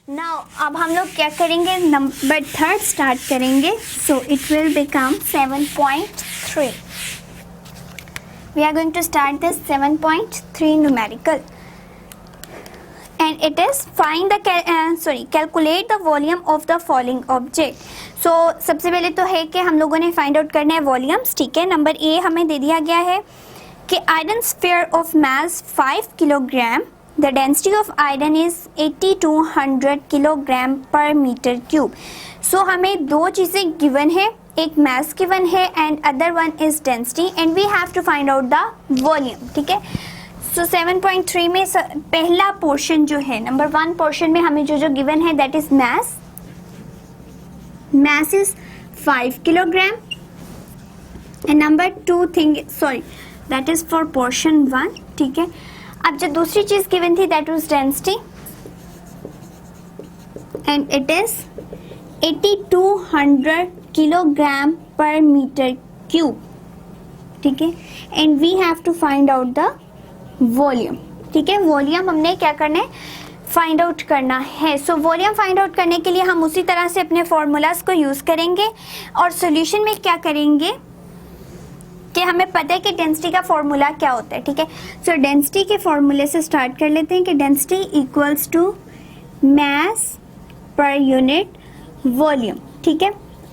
Now अब हम लोग क्या करेंगे, नंबर थर्ड स्टार्ट करेंगे. So it will become 7.3. We are going to start this 7.3 numerical and it is find the calculate the volume of the following object. So सबसे पहले तो है कि हम लोगों ने फाइंड आउट करना है वॉल्यूम्स. ठीक है, नंबर ए हमें दे दिया गया है कि iron sphere of mass 5 kilogram, the density of iron is 8200 kilogram per metre cube. So हमें दो चीज़ें गिवन है, एक मास गिवन है and other one is density and we have to find out the volume. ठीक है, सो 7.3 में पहला पोर्शन जो है, नंबर 1 पोर्शन में हमें जो गिवन है that is mass. Mass is 5 kilogram and number 2 thing that is for portion 1. ठीक है, अब जो दूसरी चीज गिवन थी that was density and it is 8200 kilogram per metre cube. ठीक है, and we have to find out the volume. ठीक है, वॉल्यूम हमने क्या करना है, फाइंड आउट करना है. सो वॉल्यूम फाइंड आउट करने के लिए हम उसी तरह से अपने फॉर्मूलाज को यूज करेंगे और सॉल्यूशन में क्या करेंगे कि हमें पता है कि डेंसिटी का फॉर्मूला क्या होता है. ठीक है, सो डेंसिटी के फॉर्मूले से स्टार्ट कर लेते हैं कि density equals to mass per unit volume. ठीक है,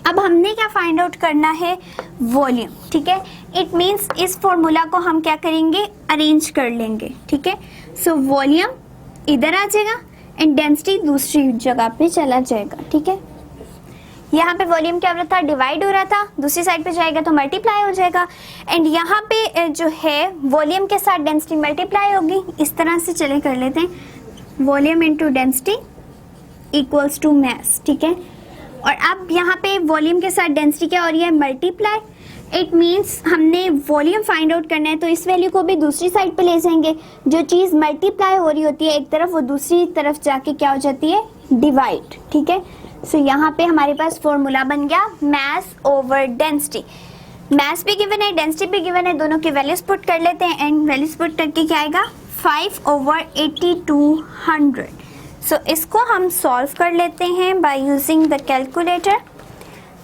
अब हमने क्या फाइंड आउट करना है, वॉल्यूम. ठीक है, इट मीन्स इस फॉर्मूला को हम क्या करेंगे, अरेंज कर लेंगे. ठीक है, सो वॉल्यूम इधर आ जाएगा एंड डेंसिटी दूसरी जगह पे चला जाएगा. ठीक है, यहाँ पे वॉल्यूम क्या हो रहा था, डिवाइड हो रहा था, दूसरी साइड पे जाएगा तो मल्टीप्लाई हो जाएगा एंड यहाँ पे जो है वॉल्यूम के साथ डेंसिटी मल्टीप्लाई होगी. इस तरह से चले कर लेते हैं, volume into density equals to mass. ठीक है, और अब यहाँ पे वॉल्यूम के साथ डेंसिटी क्या हो रही है, मल्टीप्लाई. इट मीन्स हमने वॉल्यूम फाइंड आउट करना है तो इस वैल्यू को भी दूसरी साइड पे ले जाएंगे. जो चीज़ मल्टीप्लाई हो रही होती है एक तरफ, वो दूसरी तरफ जाके क्या हो जाती है, डिवाइड. ठीक है, सो यहाँ पे हमारे पास फॉर्मूला बन गया मास ओवर डेंसिटी. मास भी गिवन है, डेंसिटी भी गिवन है, दोनों की वैल्यूज पुट कर लेते हैं एंड वैल्यूज पुट करके क्या आएगा, 5/8200. सो इसको हम सॉल्व कर लेते हैं by using the calculator.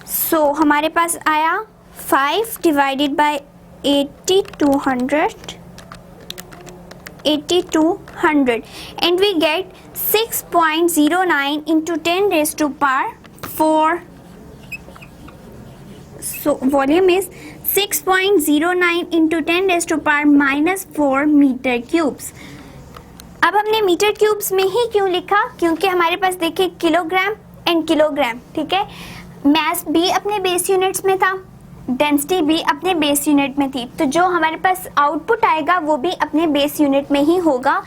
So हमारे पास आया 5 divided by 8200 and we get 6.09 into 10 raised to power 4. So volume is 6.09 into 10 raised to power -4 meter cubes. अब हमने मीटर क्यूब्स में ही क्यों लिखा, क्योंकि हमारे पास देखिए किलोग्राम एंड किलोग्राम. ठीक है, मास भी अपने बेस यूनिट्स में था, डेंसिटी भी अपने बेस यूनिट में थी, तो जो हमारे पास आउटपुट आएगा वो भी अपने बेस यूनिट में ही होगा.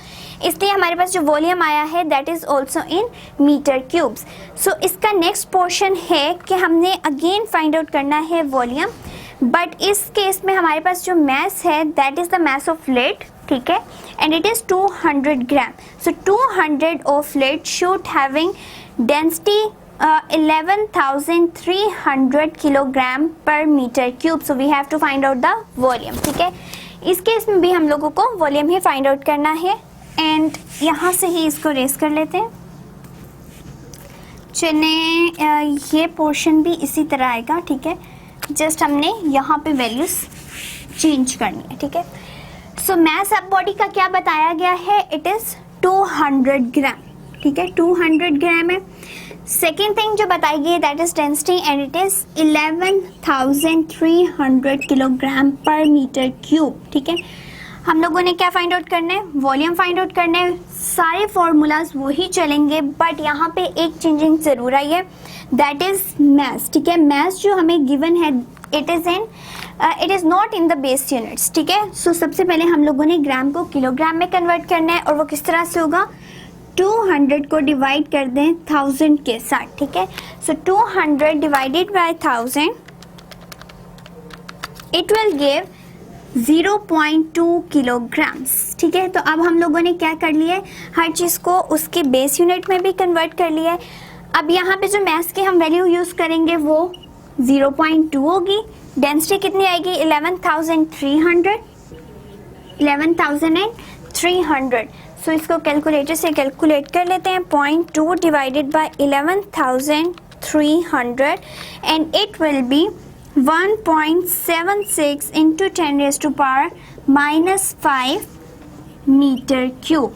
इसलिए हमारे पास जो वॉल्यूम आया है that is also in meter cubes. So इसका नेक्स्ट पोर्शन है कि हमने अगेन फाइंड आउट करना है वॉल्यूम, बट इस केस में हमारे पास जो मास है that is the mass of lead. ठीक है, and it is 200 gram. So 200 of lead should having density 11,300 kilogram per metre cube. So we have to find out the volume. ठीक है, इस केस में भी हम लोगों को वॉल्यूम ही फाइंड आउट करना है एंड यहाँ से ही इसको रेस कर लेते हैं. चलिए ये पोर्शन भी इसी तरह आएगा. ठीक है, जस्ट हमने यहाँ पे वैल्यूज चेंज करनी है. ठीक है, सो मास ऑफ बॉडी का क्या बताया गया है, इट इज 200 ग्राम. ठीक है, 200 ग्राम है. सेकेंड थिंग जो बताई गई है that is density and it is 11,300 kilogram per metre cube. ठीक है, हम लोगों ने क्या फाइंड आउट करना है, वॉल्यूम फाइंड आउट करना है. सारे फॉर्मूलाज वही चलेंगे बट यहाँ पे एक चेंजिंग जरूर आई है दैट इज मास. ठीक है, मास जो हमें गिवन है it is not in the base units. ठीक है, सो सबसे पहले हम लोगों ने ग्राम को किलोग्राम में कन्वर्ट करना है और वो किस तरह से होगा, 200 को डिवाइड कर दें 1000 के साथ. ठीक है, सो 200 divided by 1000 it will give 0.2 kilograms. ठीक है, तो अब हम लोगों ने क्या कर लिया है, हर चीज़ को उसके बेस यूनिट में भी कन्वर्ट कर लिया है. अब यहाँ पे जो मास की हम वैल्यू यूज़ करेंगे वो 0.2 होगी. डेंसिटी कितनी आएगी, 11,300. सो इसको कैलकुलेटर से कैलकुलेट कर लेते हैं. 0.2 divided by 11,300 and it will be 1.76 into 10⁻⁻5 metre cube.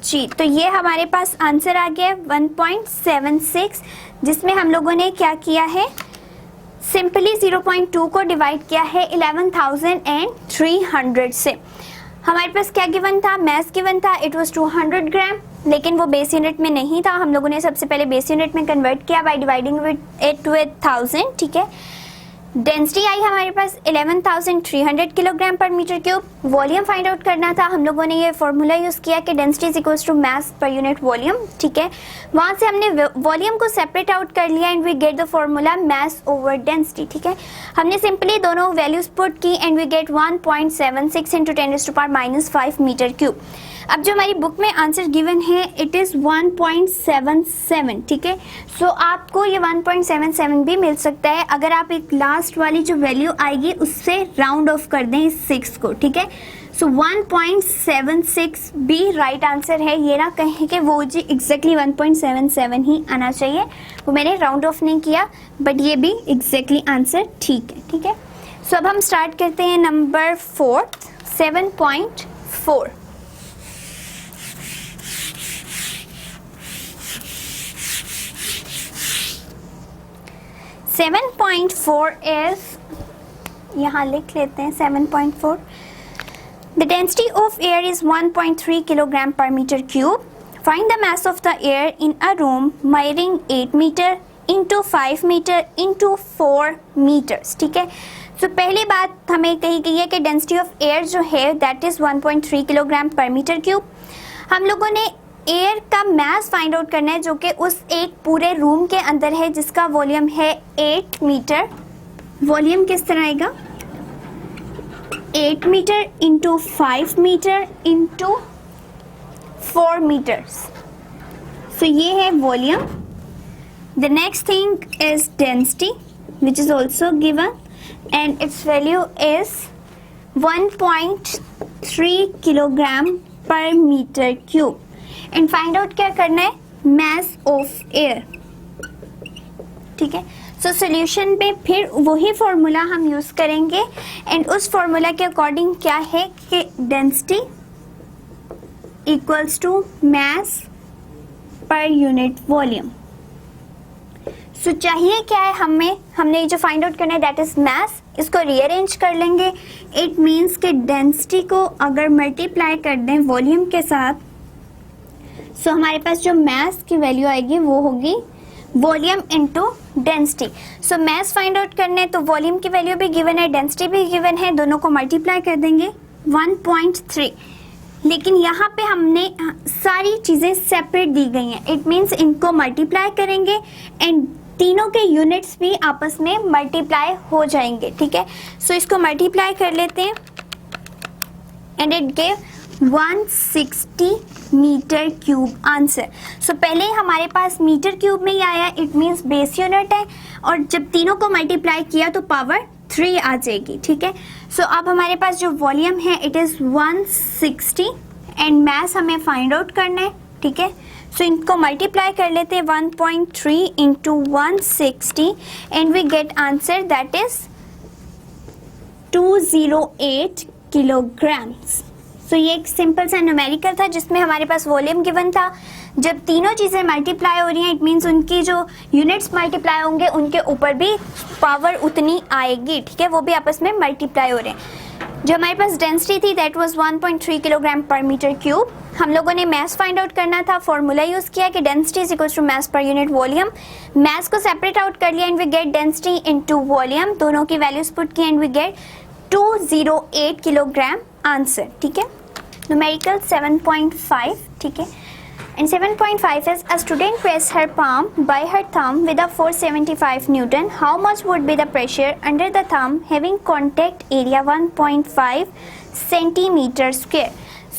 जी, तो ये हमारे पास आंसर आ गया 1.76, जिसमें हम लोगों ने क्या किया है, सिंपली 0.2 को डिवाइड किया है 11,300 से. हमारे पास क्या गिवन था, मैथ गिवन था, इट वाज 200 ग्राम, लेकिन वो बेस यूनिट में नहीं था. हम लोगों ने सबसे पहले बेस यूनिट में कन्वर्ट किया बाय डिवाइडिंग इट विद 1000. ठीक है. डेंसिटी आई हमारे पास 11,300 kilogram per metre cube. Volume find out करना था. हम लोगों ने ये फॉर्मूला यूज़ किया कि density is equals to mass per unit volume. ठीक है. वहाँ से हमने वॉल्यूम को सेपरेट आउट कर लिया and we get the formula mass over density. ठीक है. हमने सिंपली दोनों वैल्यूज पुट की and we get 1.76 into 10⁻⁻5 metre cube. अब जो हमारी बुक में आंसर गिवन है इट इज़ 1.77. ठीक है. सो आपको ये 1.77 भी मिल सकता है अगर आप एक लास्ट वाली जो वैल्यू आएगी उससे राउंड ऑफ कर दें इस 6 को. ठीक है. सो 1.76 भी राइट आंसर है. ये ना कहें कि वो जी एग्जैक्टली 1.77 ही आना चाहिए, वो मैंने राउंड ऑफ नहीं किया, बट ये भी एग्जैक्टली आंसर ठीक है. ठीक है. सो अब हम स्टार्ट करते हैं नंबर 4, 7.4. 7.4 is, यहाँ लिख लेते हैं 7.4. The density of air is 1.3 kilogram per meter cube. Find the mass of the air in a room measuring 8 meter into 5 meter into 4 meters. ठीक है. So पहली बात हमें कही गई है कि density of air जो है that is 1.3 kilogram per meter cube. हम लोगों ने एयर का मास फाइंड आउट करना है जो कि उस एक पूरे रूम के अंदर है जिसका वॉल्यूम है 8 मीटर. वॉल्यूम किस तरह आएगा, 8 meter into 5 meter into 4 meters. So ये है volume. The next thing is density which is also given and its value is 1.3 kilogram per metre cube. And find out क्या करना है, मास ऑफ एयर. ठीक है. सो सोल्यूशन पे फिर वही फॉर्मूला हम यूज करेंगे एंड उस फॉर्मूला के अकॉर्डिंग क्या है कि density equals to mass per unit volume. सो चाहिए क्या है हमने जो फाइंड आउट करना है दैट इज मास. इसको रीअरेंज कर लेंगे. इट मीन्स कि डेंसिटी को अगर मल्टीप्लाई कर दें वॉल्यूम के साथ, सो हमारे पास जो मास की वैल्यू आएगी वो होगी वॉल्यूम इनटू डेंसिटी. सो मास फाइंड आउट करने तो वॉल्यूम की वैल्यू भी गिवन है, डेंसिटी भी गिवन है, दोनों को मल्टीप्लाई कर देंगे 1.3. लेकिन यहाँ पे हमने सारी चीज़ें सेपरेट दी गई हैं. इट मीन्स इनको मल्टीप्लाई करेंगे एंड तीनों के यूनिट्स भी आपस में मल्टीप्लाई हो जाएंगे. ठीक है. सो इसको मल्टीप्लाई कर लेते हैं and it gave 160 meter cube answer. So पहले हमारे पास मीटर क्यूब में ही आया, इट मीन्स बेस यूनिट है, और जब तीनों को मल्टीप्लाई किया तो पावर 3 आ जाएगी. ठीक है. सो अब हमारे पास जो वॉल्यूम है इट इज़ 160 एंड मास हमें फाइंड आउट करना है. ठीक है. सो इनको मल्टीप्लाई कर लेते हैं 1.3 into 160 and we get answer that is 208 kilograms. So ये एक सिंपल सा न्यूमेरिकल था जिसमें हमारे पास वॉल्यूम गिवन था. जब तीनों चीज़ें मल्टीप्लाई हो रही हैं इट मीन्स उनकी जो यूनिट्स मल्टीप्लाई होंगे उनके ऊपर भी पावर उतनी आएगी. ठीक है. वो भी आपस में मल्टीप्लाई हो रहे हैं. जो हमारे पास डेंसिटी थी that was 1.3 kilogram per metre cube. हम लोगों ने मास फाइंड आउट करना था. फॉर्मूला यूज़ किया कि density is equal to mass per unit volume. Mass को सेपरेट आउट कर लिया and we get density into volume. दोनों की वैल्यूज पुट की and we get 208 kilogram answer. ठीक है. न्यूमेरिकल 7.5. ठीक है. And 7.5 is a student press her palm by her thumb with a 475 Newton. How much would be the pressure under the thumb having contact area 1.5 centimeter square.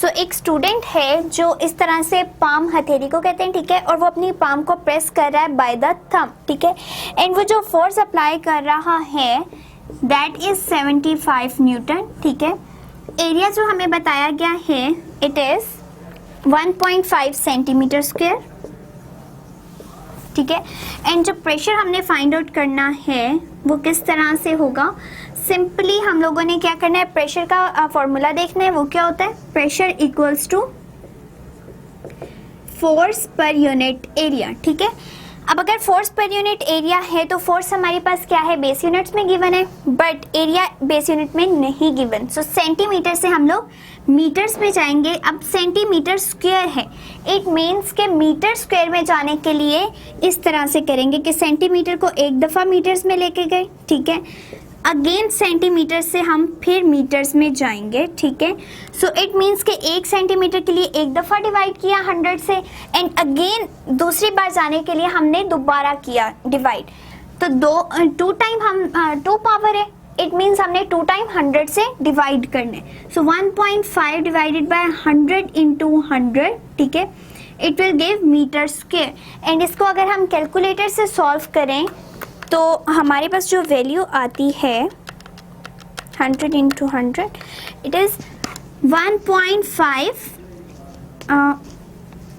So एक student है जो इस तरह से पाम हथेली को कहते हैं. ठीक है. और वो अपनी पाम को प्रेस कर रहा है बाय द थंब. ठीक है. एंड वो जो फोर्स अप्लाई कर रहा है दैट इज 75 न्यूटन. ठीक है. एरिया जो हमें बताया गया है इट इज 1.5 सेंटीमीटर स्क्वायर, ठीक है। एंड जो प्रेशर हमने फाइंड आउट करना है वो किस तरह से होगा, सिंपली हम लोगों ने क्या करना है, प्रेशर का फॉर्मूला देखना है। वो क्या होता है, pressure equals to force per unit area, ठीक है। अब अगर फोर्स पर यूनिट एरिया है तो फोर्स हमारे पास क्या है, बेस यूनिट्स में गिवन है, बट एरिया बेस यूनिट में नहीं गिवन। सो सेंटीमीटर से हम लोग मीटर्स में जाएंगे। अब सेंटीमीटर स्क्वायर है, इट मीन्स के मीटर स्क्वायर में जाने के लिए इस तरह से करेंगे कि सेंटीमीटर को एक दफ़ा मीटर्स में लेके गए, ठीक है। अगेन सेंटीमीटर से हम फिर मीटर्स में जाएंगे, ठीक है। सो इट मीन्स के 1 सेंटीमीटर के लिए एक दफ़ा डिवाइड किया 100 से, एंड अगेन दूसरी बार जाने के लिए हमने दोबारा किया डिवाइड। तो 2 टाइम हम 2 पावर है, इट मीन्स हमने 2 टाइम 100 से डिवाइड करने। सो 1.5 डिवाइडेड बाय 100 इंटू 100, ठीक है, it will give metre square. And इसको अगर हम कैलकुलेटर से सॉल्व करें तो हमारे पास जो वैल्यू आती है 100 इंटू 100 इट इज़ 1.5,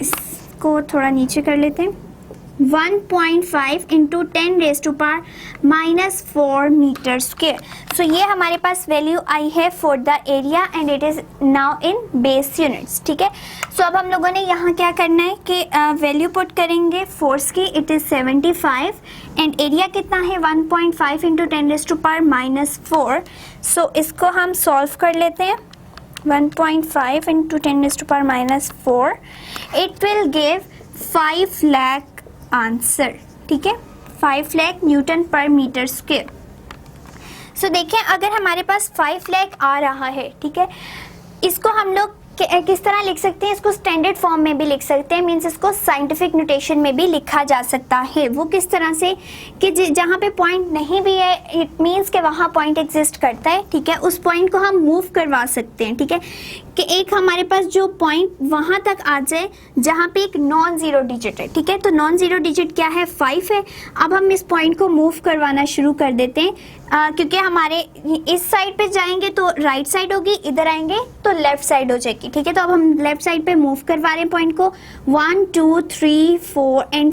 इसको थोड़ा नीचे कर लेते हैं, 1.5 इंटू 10⁻⁻⁴ मीटर स्क्वायर। सो ये हमारे पास वैल्यू आई है for the area and it is now in base units, ठीक है। सो अब हम लोगों ने यहाँ क्या करना है कि वैल्यू पुट करेंगे फोर्स की, इट इज़ 75 एंड एरिया कितना है 1.5 इंटू 10⁻⁻⁴। सो इसको हम सॉल्व कर लेते हैं, 1.5 into 10⁻⁻⁴, it will give 5 lakh answer, ठीक है, 5 lakh Newton per metre square. सो देखें अगर हमारे पास 5 लाख आ रहा है, ठीक है, इसको हम लोग किस तरह लिख सकते हैं, इसको स्टैंडर्ड फॉर्म में भी लिख सकते हैं, मीन्स इसको साइंटिफिक नोटेशन में भी लिखा जा सकता है। वो किस तरह से कि जहाँ पे पॉइंट नहीं भी है इट मीन्स कि वहाँ पॉइंट एग्जिस्ट करता है, ठीक है, उस पॉइंट को हम मूव करवा सकते हैं, ठीक है, कि एक हमारे पास जो पॉइंट वहाँ तक आ जाए जहाँ पे एक नॉन ज़ीरो डिजिट है, ठीक है। तो नॉन ज़ीरो डिजिट क्या है, 5 है। अब हम इस पॉइंट को मूव करवाना शुरू कर देते हैं, क्योंकि हमारे इस साइड पे जाएंगे तो राइट साइड होगी, इधर आएंगे तो लेफ्ट साइड हो जाएगी, ठीक है। तो अब हम लेफ्ट साइड पे मूव करवा रहे हैं पॉइंट को, 1 2 3 4 एंड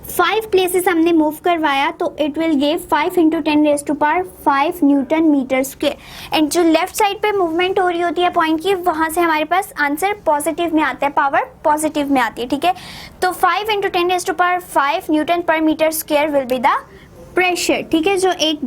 5 प्लेसेस हमने मूव करवाया तो it will give 5 into 10⁵ newton metre square. And जो लेफ्ट साइड पे मूवमेंट हो रही होती है पॉइंट की, वहाँ से हमारे पास आंसर पॉजिटिव में आता है, पावर पॉजिटिव में आती है, ठीक है। तो 5 into 10⁵ newton per metre square will be the pressure, ठीक है, जो एक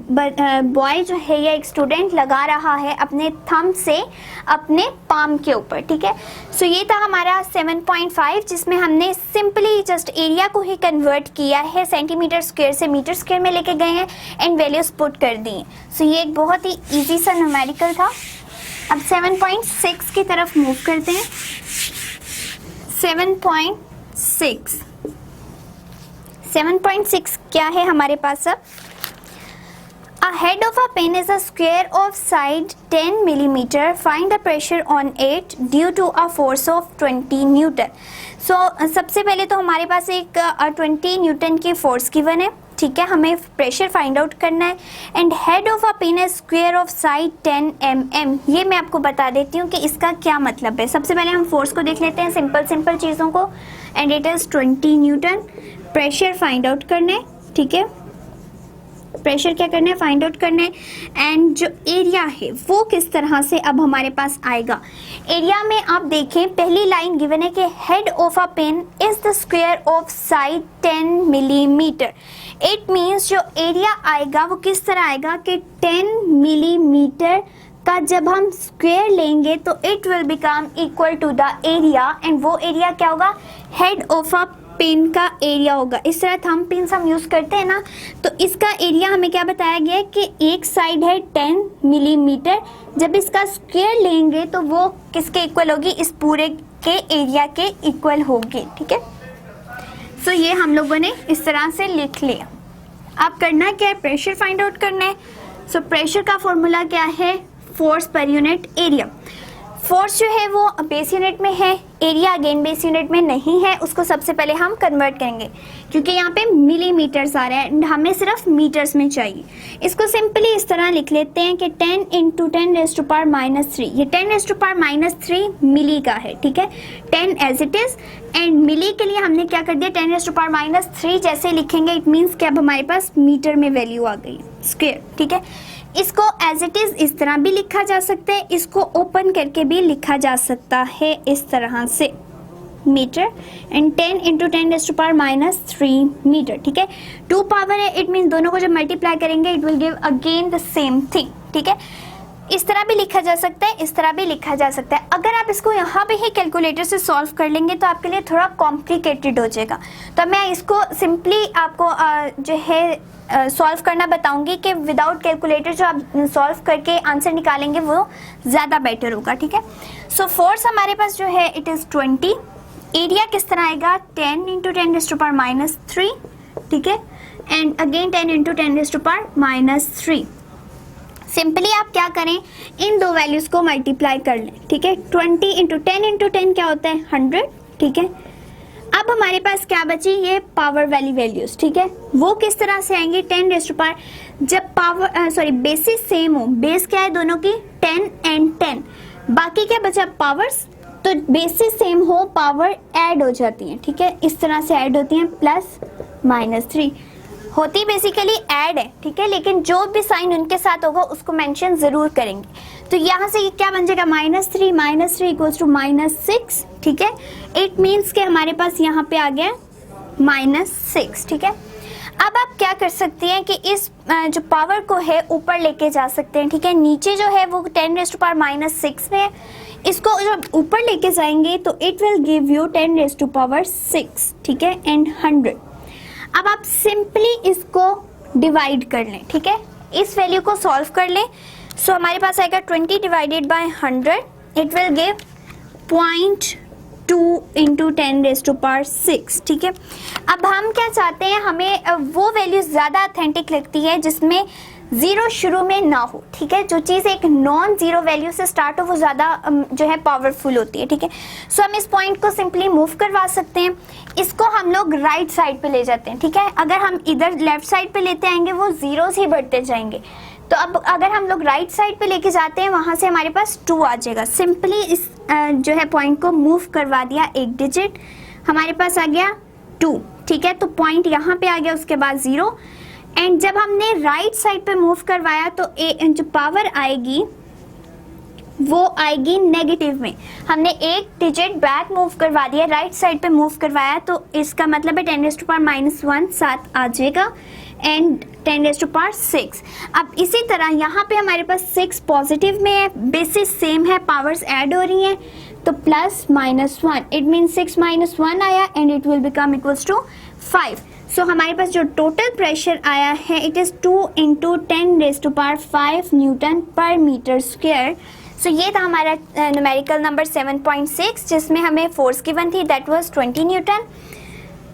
बॉय जो है या एक स्टूडेंट लगा रहा है अपने थंब से अपने पाम के ऊपर, ठीक है। सो ये था हमारा 7.5 जिसमें हमने सिंपली जस्ट एरिया को ही कन्वर्ट किया है, सेंटीमीटर स्क्वायर से मीटर स्क्वायर में लेके गए हैं एंड वैल्यूज पुट कर दी। सो ये एक बहुत ही इजी सा न्यूमेरिकल था। अब 7.6 की तरफ मूव करते हैं। 7.6 क्या है हमारे पास अब, A head of a pen is a square of side 10 millimeter. Find the pressure on it due to a force of 20 Newton. So सबसे पहले तो हमारे पास एक 20 न्यूटन की फोर्स गिवन है, ठीक है, हमें प्रेशर फाइंड आउट करना है। And head of a pen is square of side 10 mm. ये मैं आपको बता देती हूँ कि इसका क्या मतलब है। सबसे पहले हम फोर्स को देख लेते हैं, सिंपल चीज़ों को, and it is 20 Newton. Pressure find out करना है, ठीक है, प्रेशर क्या करना है, फाइंड आउट करना है। एंड जो एरिया है वो किस तरह से अब हमारे पास आएगा। एरिया में आप देखें पहली लाइन गिवन है कि head of a pen is the square of side 10 millimetre. It means जो एरिया आएगा वो किस तरह आएगा कि 10 मिलीमीटर का जब हम स्क्वायर लेंगे तो it will become equal to the area, and वो एरिया क्या होगा, हेड ऑफ अ पेन का एरिया होगा। इस तरह थंब पिन्स हम यूज़ करते हैं ना, तो इसका एरिया हमें क्या बताया गया है कि एक साइड है 10 मिलीमीटर, जब इसका स्क्वायर लेंगे तो वो किसके इक्वल होगी, इस पूरे के एरिया के इक्वल होगी, ठीक है। सो ये हम लोगों ने इस तरह से लिख लिया। अब करना क्या है, प्रेशर फाइंड आउट करना है। सो प्रेशर का फॉर्मूला क्या है, force per unit area. Force जो है वो बेस यूनिट में है, एरिया अगेन बेस यूनिट में नहीं है, उसको सबसे पहले हम कन्वर्ट करेंगे क्योंकि यहाँ पे मिलीमीटर्स आ रहा है एंड हमें सिर्फ मीटर्स में चाहिए। इसको सिंपली इस तरह लिख लेते हैं कि 10 × 10⁻³ ये 10⁻³ मिली का है, ठीक है, 10 एज इट इज एंड मिली के लिए हमने क्या कर दिया 10⁻³ जैसे लिखेंगे इट मीन्स कि अब हमारे पास मीटर में वैल्यू आ गई स्क्वायर, ठीक है। इसको एज इट इज इस तरह भी लिखा जा सकता है, इसको ओपन करके भी लिखा जा सकता है इस तरह से मीटर एंड 10 × 10⁻³ मीटर, ठीक है। 2 पावर है इट मीन दोनों को जब मल्टीप्लाई करेंगे it will give again the same thing, ठीक है। इस तरह भी लिखा जा सकता है, इस तरह भी लिखा जा सकता है। अगर आप इसको यहाँ पे ही कैलकुलेटर से सॉल्व कर लेंगे तो आपके लिए थोड़ा कॉम्प्लिकेटेड हो जाएगा, तो मैं इसको सिंपली आपको जो है सॉल्व करना बताऊंगी कि विदाउट कैलकुलेटर जो आप सॉल्व करके आंसर निकालेंगे वो ज़्यादा बेटर होगा, ठीक है। सो फोर्स हमारे पास जो है इट इज़ 20, एरिया किस तरह आएगा 10 × 10⁻³, ठीक है, एंड अगेन 10 × 10⁻³ सिंपली आप क्या करें इन दो वैल्यूज को मल्टीप्लाई कर लें, ठीक है। 20 × 10 × 10 क्या होता है 100, ठीक है। अब हमारे पास क्या बची ये पावर वाली वैल्यूज, ठीक है, वो किस तरह से आएंगी 10⁻, जब पावर बेसिस सेम हो, बेस क्या है दोनों की 10 एंड 10, बाकी क्या बचा पावर्स, तो बेसिस सेम हो पावर ऐड हो जाती हैं, ठीक है, इस तरह से ऐड होती हैं +-3 होती बेसिकली ऐड है, ठीक है, लेकिन जो भी साइन उनके साथ होगा उसको मेंशन जरूर करेंगे। तो यहाँ से क्या बन जाएगा -3 = -6, ठीक है। इट मीन्स कि हमारे पास यहाँ पे आ गया -6, ठीक है। अब आप क्या कर सकते हैं कि इस जो पावर को है ऊपर लेके जा सकते हैं, ठीक है। नीचे जो है वो 10⁻⁻6 में है, इसको जब ऊपर लेके जाएंगे तो इट विल गिव यू 10⁻6, ठीक है, एंड 100। अब आप सिंपली इसको डिवाइड कर लें, ठीक है, इस वैल्यू को सॉल्व कर लें। सो हमारे पास आएगा 20 / 100 इट विल गिव 0.2 × 10⁻6, ठीक है। अब हम क्या चाहते हैं, हमें वो वैल्यू ज़्यादा ऑथेंटिक लगती है जिसमें ज़ीरो शुरू में ना हो, ठीक है। जो चीज़ एक नॉन ज़ीरो वैल्यू से स्टार्ट हो वो ज़्यादा जो है पावरफुल होती है, ठीक है। सो हम इस पॉइंट को सिंपली मूव करवा सकते हैं, इसको हम लोग राइट साइड पे ले जाते हैं, ठीक है। अगर हम इधर लेफ्ट साइड पे लेते आएंगे वो ज़ीरोज़ ही बढ़ते जाएंगे, तो अब अगर हम लोग राइट साइड पे लेके जाते हैं वहाँ से हमारे पास 2 आ जाएगा। सिंपली इस जो है पॉइंट को मूव करवा दिया एक डिजिट, हमारे पास आ गया 2, ठीक है। तो पॉइंट यहाँ पे आ गया, उसके बाद 0 एंड जब हमने राइट साइड पे मूव करवाया तो जो पावर आएगी वो आएगी नेगेटिव में। हमने एक डिजिट बैक मूव करवा दिया, राइट साइड पे मूव करवाया, तो इसका मतलब है 10⁻⁻1 साथ आ जाएगा एंड 10⁻6। अब इसी तरह यहाँ पे हमारे पास 6 पॉजिटिव में है, बेसिस सेम है, पावर्स ऐड हो रही हैं, तो +-1 इट मीन 6 - 1 आया and it will become equals to 5। So हमारे पास जो टोटल प्रेशर आया है इट इज़ 2 × 10⁵ Nm²। सो ये था हमारा न्यूमेरिकल नंबर 7.6 जिसमें हमें फोर्स गिवन थी, दैट वाज 20 न्यूटन।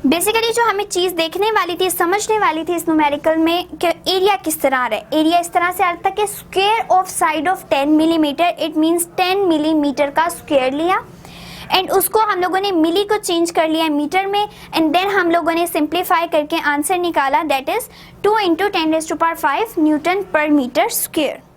बेसिकली जो हमें चीज़ देखने वाली थी, समझने वाली थी इस न्यूमेरिकल में कि एरिया किस तरह आ रहा है। एरिया इस तरह से आ रहा था कि square of side of 10 millimetre, it means 10 millimetre का स्क्वायर लिया एंड उसको हम लोगों ने मिली को चेंज कर लिया मीटर में एंड देन हम लोगों ने सिंप्लीफाई करके आंसर निकाला, दैट इज 2 × 10⁵ Nm²।